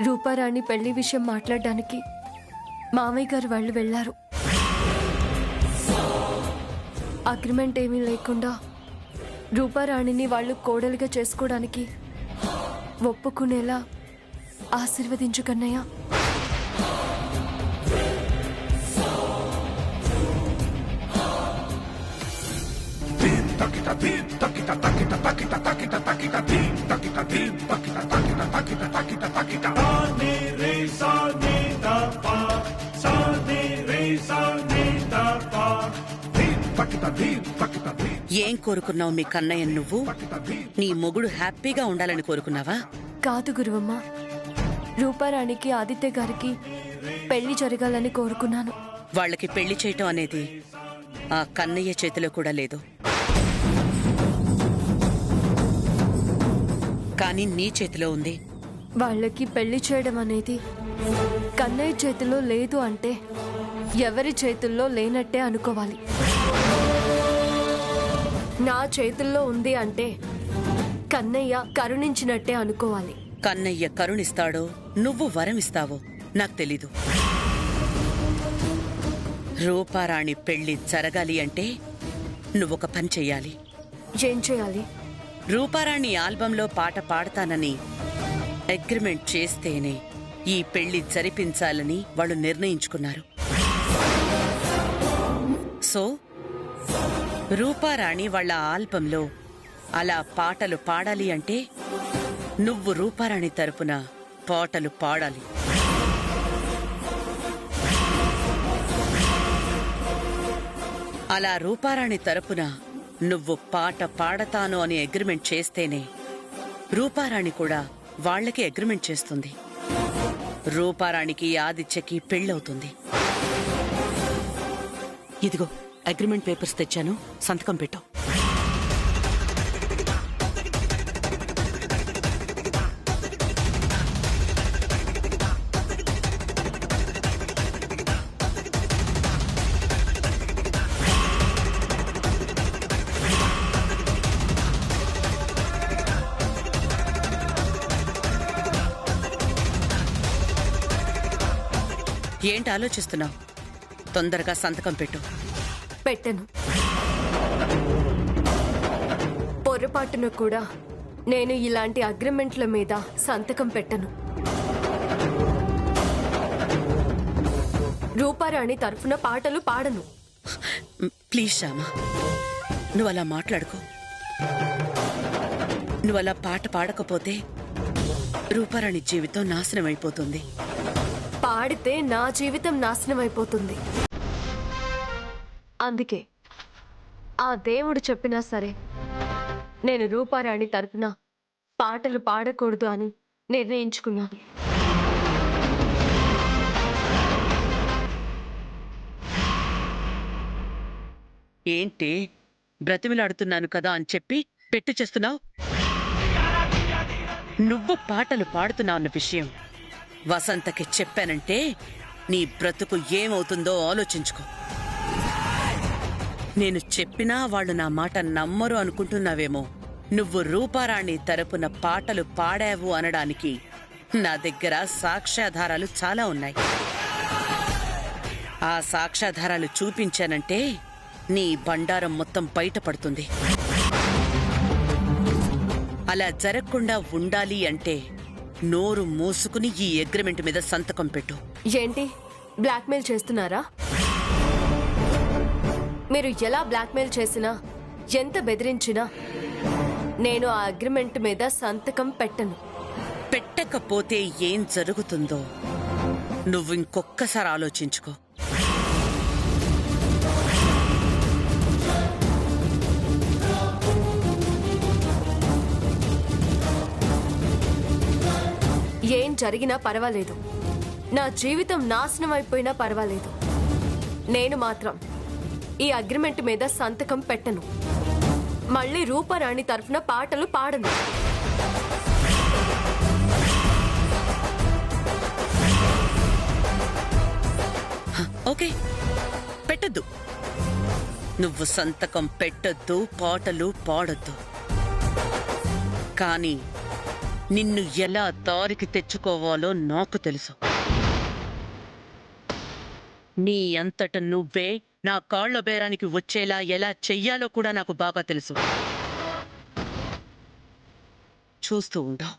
రూపారాణి పెళ్లి విషయం మాట్లాడడానికి మామయ్య గారు వాళ్ళు వెళ్లారు. అగ్రిమెంట్ ఏమీ లేకుండా రూపారాణిని వాళ్ళు కోడలిగా చేసుకోవడానికి ఒప్పుకునేలా ఆశీర్వదించు కన్నయ్య. ఏం కోరుకున్నావు మీ కన్నయ్య? నువ్వు నీ మొగుడు హ్యాపీగా ఉండాలని కోరుకున్నావా? కాదు గురువమ్మ, రూపారాణికి ఆదిత్య గారికి పెళ్లి జరగాలని కోరుకున్నాను. వాళ్ళకి పెళ్లి చేయటం అనేది ఆ కన్నయ్య చేతిలో కూడా లేదు. కానీ నీ చేతిలో ఉంది. వాళ్ళకి పెళ్లి చేయడం అనేది కన్నయ్య చేతిలో లేదు అంటే ఎవరి చేతుల్లో లేనట్టే అనుకోవాలి. నా చేతుల్లో ఉంది అంటే కన్నయ్య కరుణించినట్టే అనుకోవాలి. కన్నయ్య కరుణిస్తాడో నువ్వు వరమిస్తావో నాకు తెలీదు. రూపారాణి పెళ్లి జరగాలి అంటే నువ్వొక పని చెయ్యాలి. ఏం చేయాలి? రూపారాణి ఆల్బంలో పాట పాడతానని అగ్రిమెంట్ చేస్తేనే ఈ పెళ్లి జరిపించాలని వాళ్ళు నిర్ణయించుకున్నారు. సో రూపారాణి వాళ్ళ ఆల్బంలో అలా పాటలు పాడాలి అంటే నువ్వు రూపారాణి తరపున పాటలు పాడాలి. అలా రూపారాణి తరపున నువ్వు పాట పాడతాను అని అగ్రిమెంట్ చేస్తేనే రూపారాణి కూడా వాళ్ళకి అగ్రిమెంట్ చేస్తుంది. రూపారాణికి ఆదిత్యకి పెళ్ళవుతుంది. ఇదిగో అగ్రిమెంట్ పేపర్స్ తెచ్చాను, సంతకం పెట్టు. ఏంటి ఆలోచిస్తున్నావు? తొందరగా సంతకం పెట్టు. పెట్టను. పొరపాటున కూడా నేను ఇలాంటి అగ్రిమెంట్ల మీద సంతకం పెట్టను. రూపారాణి తరఫున పాటలు పాడను. ప్లీజ్ శ్యామా, నువ్వు అలా మాట్లాడుకో. నువ్వు అలా పాట పాడకపోతే రూపారాణి జీవితం నాశనం అయిపోతుంది. పాడితే నా జీవితం నాశనం అయిపోతుంది. అందుకే ఆ దేవుడు చెప్పినా సరే నేను రూపారాణి తరపున పాటలు పాడకూడదు అని నిర్ణయించుకున్నాను. ఏంటి బ్రతిమిలాడుతున్నాను కదా అని చెప్పి పెట్టు చేస్తున్నావు? నువ్వు పాటలు పాడుతున్నావు అన్న విషయం వసంతకి చెప్పానంటే నీ బ్రతుకు ఏమవుతుందో ఆలోచించుకో. నేను చెప్పినా వాళ్ళు నా మాట నమ్మరు అనుకుంటున్నావేమో. నువ్వు రూపారాణి తరపున పాటలు పాడావు అనడానికి నా దగ్గర సాక్ష్యాధారాలు చాలా ఉన్నాయి. ఆ సాక్ష్యాధారాలు చూపించానంటే నీ బండారం మొత్తం బయటపడుతుంది. అలా జరగకుండా ఉండాలి అంటే నోరు మూసుకుని ఈ అగ్రిమెంట్ మీద సంతకం పెట్టు. ఏంటి బ్లాక్మెయిల్ చేస్తున్నారా? మీరు ఎలా బ్లాక్మెయిల్ చేసినా, ఎంత బెదిరించినా నేను ఆ అగ్రిమెంట్ మీద సంతకం పెట్టను. పెట్టకపోతే ఏం జరుగుతుందో నువ్వు ఇంకొక్కసారి ఆలోచించుకో. ఏం జరిగినా పర్వాలేదు, నా జీవితం నాశనం అయిపోయినా పర్వాలేదు, నేను మాత్రం ఈ అగ్రిమెంట్ మీద సంతకం పెట్టను. మళ్ళీ రూపారాణి తరఫున పాటలు పాడను. ఓకే, పెట్టద్దు. నువ్వు సంతకం పెట్టొద్దు, పాటలు పాడొద్దు. కానీ నిన్ను ఎలా దారికి తెచ్చుకోవాలో నాకు తెలుసు. నీ అంతట నువ్వే నా కాళ్ల బేరానికి వచ్చేలా ఎలా చెయ్యాలో కూడా నాకు బాగా తెలుసు. చూస్తూ ఉండు.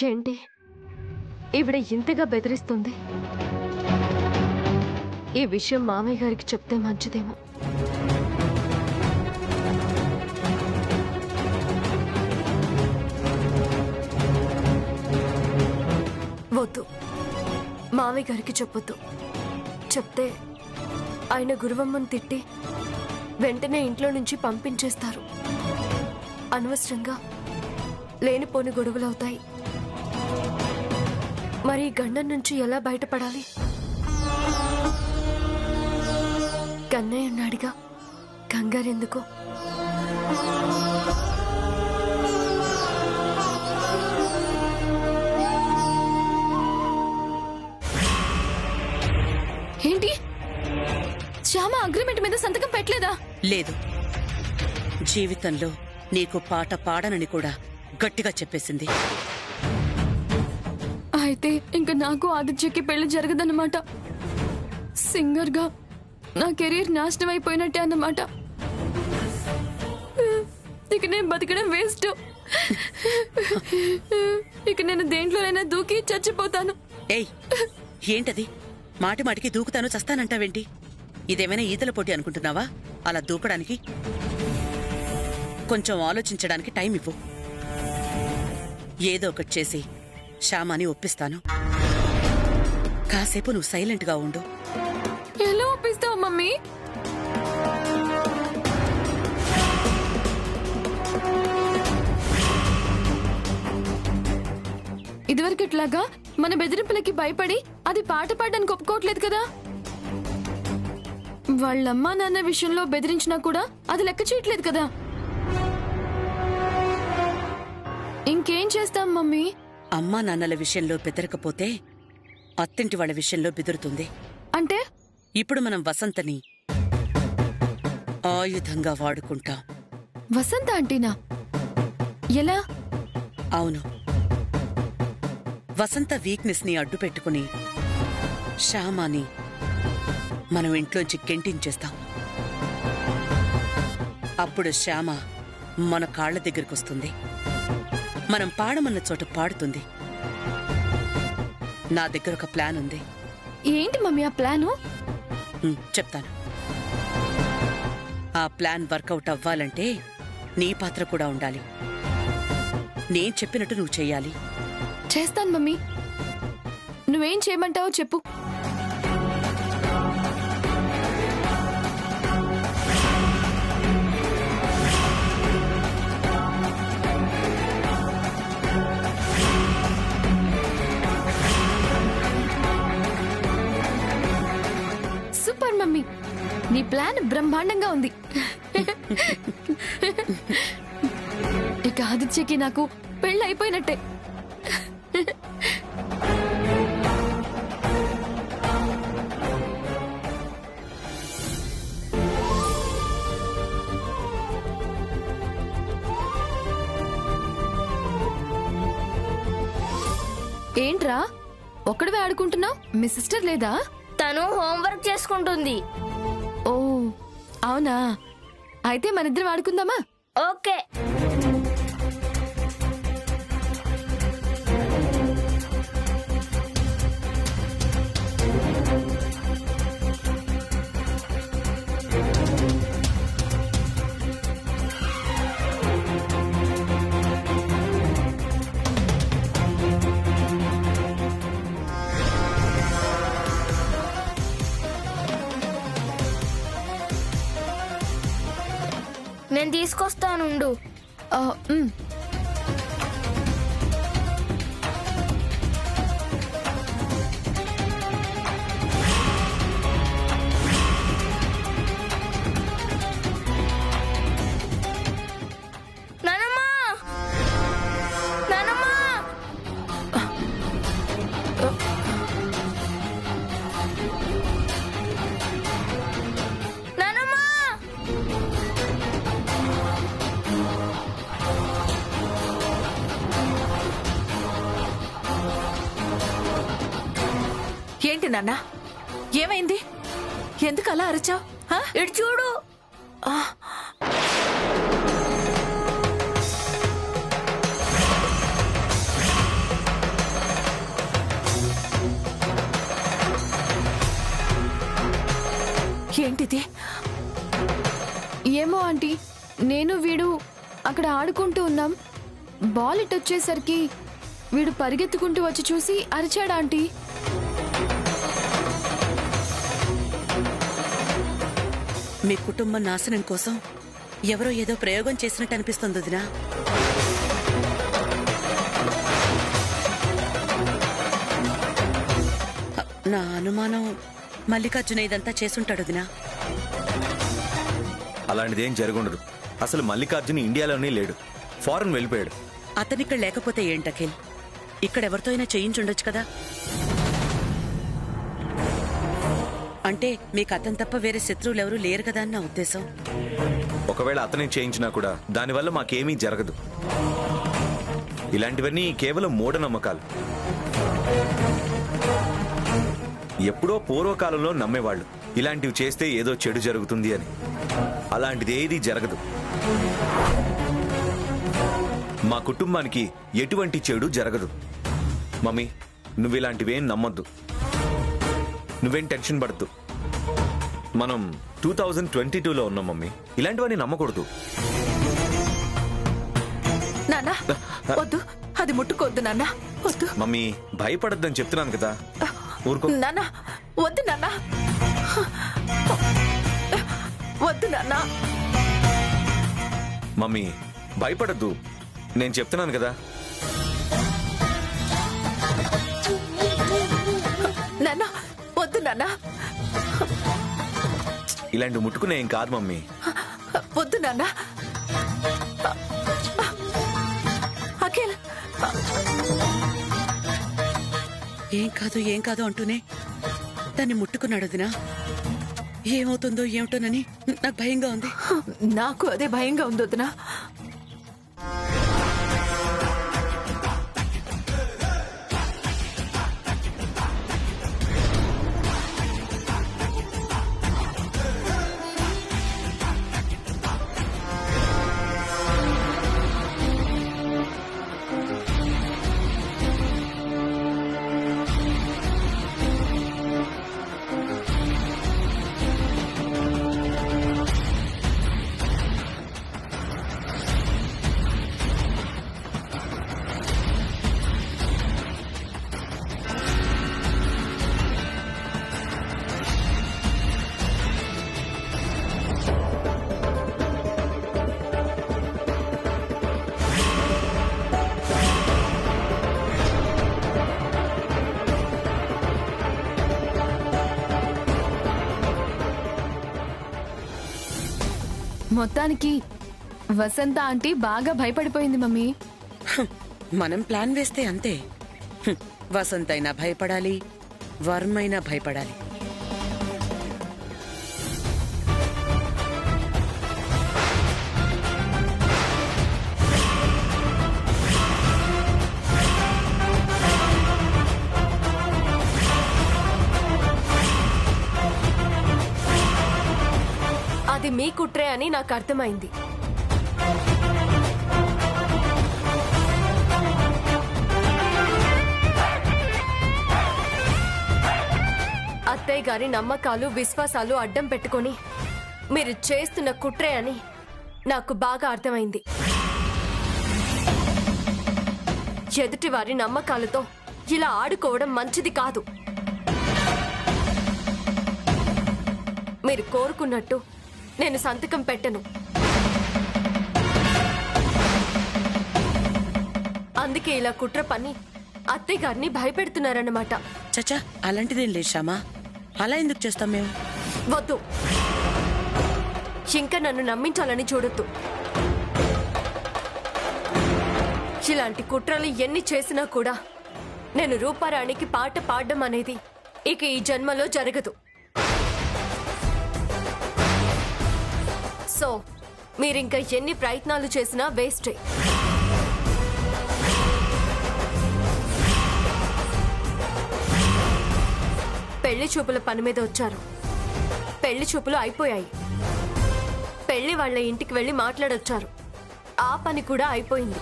ఏంటి ఈవిడ ఇంతగా బెదిరిస్తుంది? ఈ విషయం మామయ్య గారికి చెప్తే మంచిదేమో. వద్దు, మామయ్య గారికి చెప్పొద్దు. చెప్తే ఆయన గురువమ్మను తిట్టి వెంటనే ఇంట్లో నుంచి పంపించేస్తారు. అనవసరంగా లేనిపోని గొడవలవుతాయి. మరి గండం నుంచి ఎలా బయటపడాలి? కన్నయ్య ఉన్నాడుగా, కంగారెందుకు? ఏంటి, శ్యామ అగ్రిమెంట్ మీద సంతకం పెట్టలేదా? లేదు, జీవితంలో నీకు పాట పాడనని కూడా గట్టిగా చెప్పేసింది. అయితే ఇంకా నాకు ఆదిత్యకి పెళ్లి జరగదన్నమాట. సింగర్ గా నా కెరీర్ నాశనం అయిపోయినట్టే అన్నమాట. ఇక నేను బతకడం వేస్ట్. ఇక నేను దేంట్లోనైనా దూకి చచ్చిపోతాను. ఏయ్, ఏంటది? మాటి మాటికి దూకుతాను చస్తానంటావేంటి? ఇదేమైనా ఈతల పోటీ అనుకుంటున్నావా అలా దూకడానికి? కొంచెం ఆలోచించడానికి టైం ఇవ్వు. ఏదో ఒకటి చేసి శ్యామాని ఒప్పిస్తాను. కాసేపు నువ్వు సైలెంట్ గా ఉండు. ఎలా ఒప్పిస్తావు మమ్మీ? ఇదివరకట్లాగా మన బెదిరింపులకి భయపడి అది పాట పాడడానికి ఒప్పుకోవట్లేదు కదా. వాళ్ళమ్మా నాన్న విషయంలో బెదిరించినా కూడా అది లెక్క చేయట్లేదు కదా. ఇంకేం చేస్తాం మమ్మీ? అమ్మా నాన్నల విషయంలో బెదరకపోతే అత్తింటి వాళ్ళ విషయంలో బెదురుతుంది. అంటే ఇప్పుడు మనం వసంతని ఆయుధంగా వాడుకుంటాం. వసంత ఆంటీనా? ఎలా? అవును, వసంత వీక్నెస్ ని అడ్డు పెట్టుకుని శ్యామాని మనం ఇంట్లోంచి గెంటించేస్తాం. అప్పుడు శ్యామ మన కాళ్ల దగ్గరకొస్తుంది. మనం పాడమన్న చోట పాడుతుంది. నా దగ్గర ఒక ప్లాన్ ఉంది. ఏంటి మమ్మీ ఆ ప్లాను? చెప్తాను. ఆ ప్లాన్ వర్కౌట్ అవ్వాలంటే నీ పాత్ర కూడా ఉండాలి. నేను చెప్పినట్టు నువ్వు చెయ్యాలి. చేస్తాను మమ్మీ. నువ్వేం చేయమంటావో చెప్పు. సూపర్ మమ్మీ, నీ ప్లాన్ బ్రహ్మాండంగా ఉంది. ఇక ఆదిత్యకి నాకు పెళ్ళి అయిపోయినట్టే. ఏంట్రా ఒక్కడివే ఆడుకుంటున్నావు? మీ సిస్టర్ లేదా? తను హోంవర్క్ చేసుకుంటుంది. ఓ అవునా, అయితే మనిద్దరం ఆడుకుందామా? ఓకే. నేను తీసుకొస్తానుండు. నానమ్మా, నానమ్మా. ఏంటి నాన్న ఏమైంది? ఎందుకు అలా అరిచావు? ఇటు చూడు. ఏంటిది? ఏమో ఆంటీ, నేను వీడు అక్కడ ఆడుకుంటూ ఉన్నాం. బాల్ ఇట్ వచ్చేసరికి వీడు పరిగెత్తుకుంటూ వచ్చి చూసి అరిచాడు ఆంటీ. మీ కుటుంబం నాశనం కోసం ఎవరో ఏదో ప్రయోగం చేసినట్టు అనిపిస్తుంది వదినా. నా అనుమానం మల్లికార్జున ఇదంతా చేసుంటాడు వదినా. అలాంటిదేం జరగundదు. అసలు మల్లికార్జున ఇండియాలోనే లేడు, ఫారెన్ వెళ్ళిపోయాడు. అతనిక్కడ లేకపోతే ఏంటఖిల్? ఇక్కడెవరితో అయినా చేయించుండొచ్చు కదా. అంటే మీకు అతను తప్ప వేరే శత్రువులు ఎవరూ లేరు కదా అని నా ఉద్దేశం. ఒకవేళ అతనే చేయించినా కూడా దానివల్ల మాకేమీ జరగదు. ఇలాంటివన్నీ కేవలం మూఢనమ్మకాలు. ఎప్పుడో పూర్వకాలంలో నమ్మేవాళ్ళు ఇలాంటివి చేస్తే ఏదో చెడు జరుగుతుంది అని. అలాంటిది ఏదీ జరగదు. మా కుటుంబానికి ఎటువంటి చెడు జరగదు. మమ్మీ, నువ్వు ఇలాంటివేం నమ్మొద్దు. నువ్వేం టెన్షన్ పడద్దు. మనం 2022లో ఉన్నాం మమ్మీ. ఇలాంటివన్నీ నమ్మకూడదు. నాన్న వద్దు, అది ముట్టుకోవద్దు నాన్న, వద్దు. మమ్మీ, భయపడద్దని చెప్తున్నాను కదా, ఊరుకో. నాన్న వద్దు నాన్న, వద్దు నాన్న. మమ్మీ, భయపడద్దు, నేను చెప్తున్నాను కదా. నాన్న వద్దు నాన్న, ఇలాంటి ముట్టుకునే ఏం కాదు మమ్మీ. వద్దు నాన్న. అఖిల్, ఏం కాదు అంటూనే దాన్ని ముట్టుకున్నాడు వదినా. ఏమవుతుందో ఏమిటోనని నాకు భయంగా ఉంది. నాకు అదే భయంగా ఉంది వదినా. మొత్తానికి వసంత ఆంటీ బాగా భయపడిపోయింది మమ్మీ. మనం ప్లాన్ వేస్తే అంతే. వసంత అయినా భయపడాలి, వర్మైనా భయపడాలి. అది మీ కుట్రే అని నాకు అర్థమైంది. అత్తయ్య గారి నమ్మకాలు, విశ్వాసాలు అడ్డం పెట్టుకొని మీరు చేస్తున్న కుట్రే అని నాకు బాగా అర్థమైంది. ఎదుటి వారి నమ్మకాలతో ఇలా ఆడుకోవడం మంచిది కాదు. మీరు కోరుకున్నట్టు నేను సంతకం పెట్టను. అందుకే ఇలా కుట్ర పని అత్తయ్య గారిని భయపెడుతున్నారన్నమాట. చచ్చా, అలాంటిదేం లేదు శ్యామా. అలా ఎందుకు చేస్తాం మేము? వద్దు, ఇంకా నన్ను నమ్మించాలని చూడొద్దు. ఇలాంటి కుట్రలు ఎన్ని చేసినా కూడా నేను రూపారాణికి పాట పాడడం అనేది ఇక ఈ జన్మలో జరగదు. సో మీరింకా ఎన్ని ప్రయత్నాలు చేసినా వేస్టే. పెళ్లి చూపుల పని మీద వచ్చారు. పెళ్లి చూపులు అయిపోయాయి. పెళ్లి వాళ్ళ ఇంటికి వెళ్ళి మాట్లాడొచ్చారు. ఆ పని కూడా అయిపోయింది.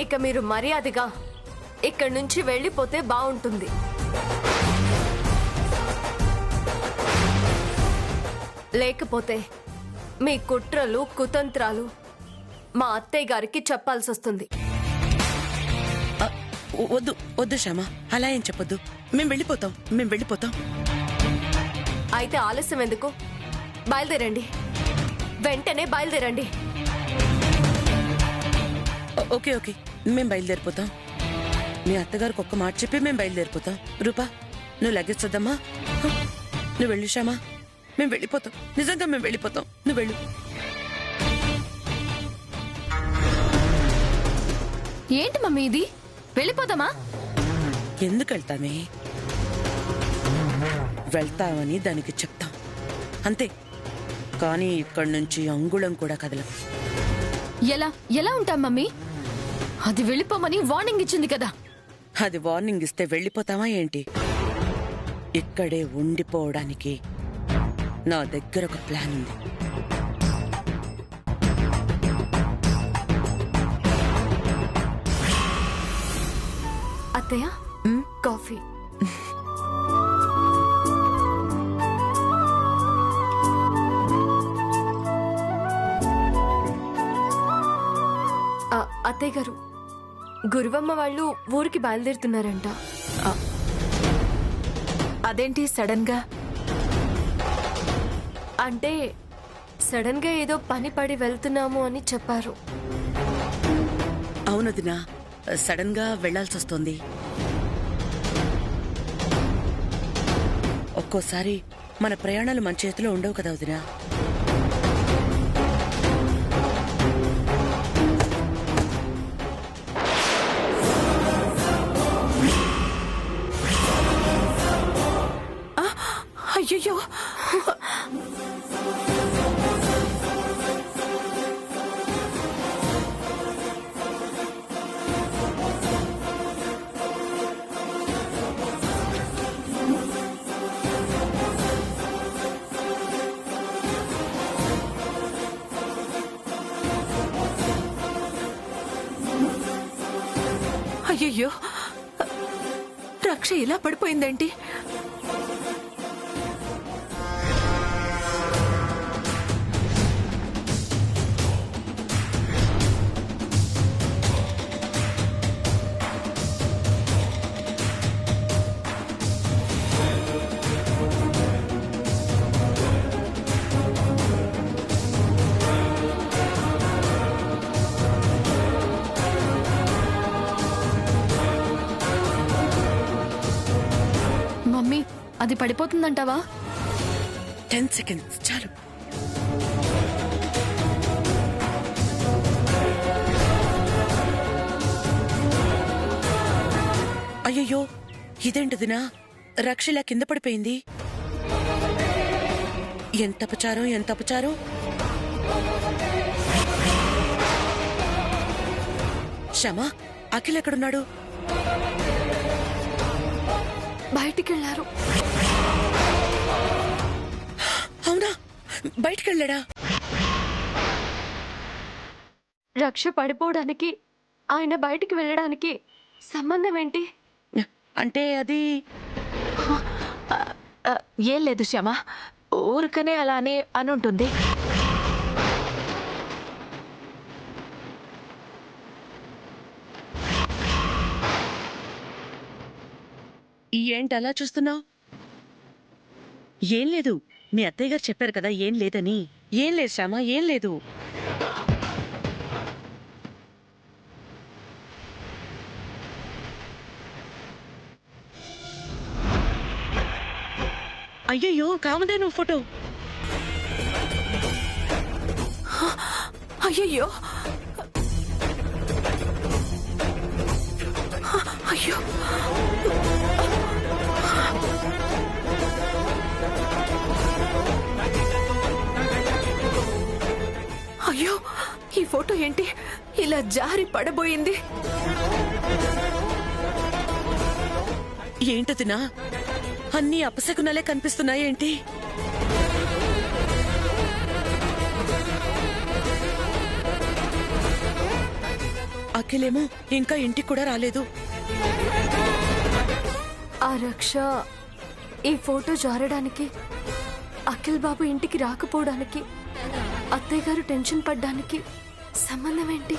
ఇక మీరు మర్యాదగా ఇక్కడి నుంచి వెళ్ళిపోతే బాగుంటుంది. లేకపోతే మీ కుట్రలు కుతంత్రాలు మా అత్తయ్య గారికి చెప్పాల్సి వస్తుంది. వద్దు వద్దు శ్యామ, అలా ఏం చెప్పొద్దు. మేము వెళ్ళిపోతాం. అయితే ఆలస్యం ఎందుకు? బయలుదేరండి, వెంటనే బయలుదేరండి. ఓకే మేము బయలుదేరిపోతాం. మీ అత్తగారికి ఒక్క మాట చెప్పి మేము బయలుదేరిపోతాం. రూపా, నువ్వు లగేజ్ వద్దమ్మా. నువ్వు వెళ్ళు శ్యామ, మేము వెళ్ళిపోతాం. నిజంగా మేము వెళ్ళిపోతాం. నువ్వు వెళ్ళు. ఏంటి మమ్మీ ఇది? వెళ్ళిపోదామా? ఎందుకు వెళ్తామే? వెళ్తామని దానికి చెప్తాం అంతే. కానీ ఇక్కడి నుంచి అంగుళం కూడా కదలం. ఎలా ఉంటాం మమ్మీ? అది వెళ్ళిపోమని వార్నింగ్ ఇచ్చింది కదా. అది వార్నింగ్ ఇస్తే వెళ్ళిపోతావా ఏంటి? ఇక్కడే ఉండిపోవడానికి నా దగ్గర ఒక ప్లాన్ ఉంది. అత్తయ్య, కాఫీ. అత్తయ్య గారు, గురువమ్మ వాళ్ళు ఊరికి బయలుదేరుతున్నారంట. అదేంటి సడన్ గా? అంటే సడన్ గా ఏదో పని పడి వెళ్తున్నాము అని చెప్పారు. అవునదినా, సడన్ గా వెళ్లాల్సి వస్తుంది. ఒక్కోసారి మన ప్రయాణాలు మన చేతిలో ఉండవు కదా వదినా. అయ్యో, అయ్యో, రక్ష ఇలా పడిపోయిందేంటి? మమ్మీ, అది పడిపోతుందంటావా? 10 seconds చాలు. అయ్యయ్యో, ఇదేంటిదినా? రక్షలా కింద పడిపోయింది. ఎంత అపచారం. శ్యామా, అఖిల్ ఎక్కడున్నాడు? బయటికెళ్లారు. అవునా, బయటికెళ్ళాడా? రక్ష పడిపోవడానికి ఆయన బయటికి వెళ్ళడానికి సంబంధం ఏంటి? అంటే అది ఏం లేదు శ్యామ, ఊరికనే అలానే అనుంటుంది. ఏంటి అలా చూస్తున్నావు? ఏం లేదు, మీ అత్తయ్య గారు చెప్పారు కదా ఏం లేదని. ఏం లేదు శ్యామ, ఏం లేదు. అయ్యయ్యో, కామదే నువ్వు ఫోటో. అయ్యో, అయ్యో, అయ్యో, ఈ ఫోటో ఏంటి ఇలా జారి పడబోయింది? ఏంటదినా అన్ని అపశకునాలే కనిపిస్తున్నాయేంటి? అఖిలేమో ఇంకా ఇంటికి కూడా రాలేదు. ఆ రక్ష ఈ ఫోటో జారడానికి, అఖిల్ బాబు ఇంటికి రాకపోవడానికి, అత్తయ్య గారు టెన్షన్ పడ్డానికి సంబంధం ఏంటి?